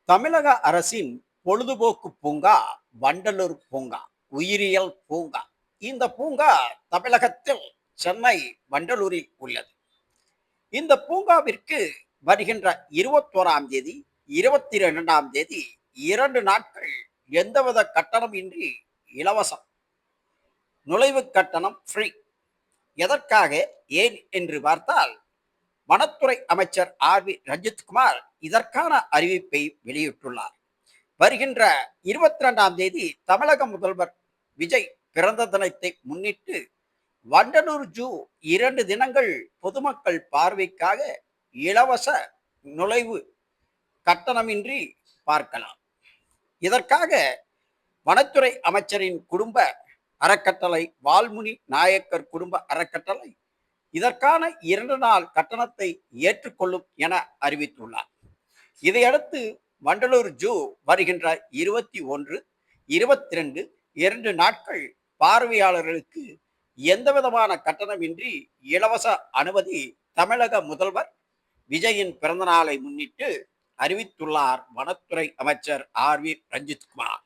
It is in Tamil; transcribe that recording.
தமிழக அரசின் பொழுதுபோக்கு பூங்கா வண்டலூர் பூங்கா, உயிரியல் பூங்கா. இந்த பூங்கா தமிழகத்தில் சென்னை வண்டலூரில் உள்ளது. இந்த பூங்காவிற்கு வருகின்ற 21ஆம் தேதி, 22ஆம் தேதி 2 நாட்கள் எந்தவித கட்டணம் இன்றி இலவசம். நுழைவு கட்டணம் ஃப்ரீ. எதற்காக, ஏன் என்று பார்த்தால், வனத்துறை அமைச்சர் ஆர்.வி. ரஞ்சித்குமார் இதற்கான அறிவிப்பை வெளியிட்டுள்ளார். வருகின்ற 22ஆம் தேதி தமிழக முதல்வர் விஜய் பிறந்த தினத்தை முன்னிட்டு வண்டலூர் ஜூ 2 தினங்கள் பொதுமக்கள் பார்வைக்காக இலவச நுழைவு கட்டணமின்றி பார்க்கலாம். இதற்காக வனத்துறை அமைச்சரின் குடும்ப அறக்கட்டளை, வால்முனி நாயக்கர் குடும்ப அறக்கட்டளை இதற்கான 2 நாள் கட்டணத்தை ஏற்றுக்கொள்ளும் என அறிவித்துள்ளார். இதையடுத்து வண்டலூர் ஜூ வருகின்ற 21, 22 2 நாட்கள் பார்வையாளர்களுக்கு எந்தவிதமான கட்டணமின்றி இலவச அனுமதி தமிழக முதல்வர் விஜயின் பிறந்த நாளை முன்னிட்டு அறிவித்துள்ளார் வனத்துறை அமைச்சர் ஆர்.வி. ரஞ்சித்குமார்.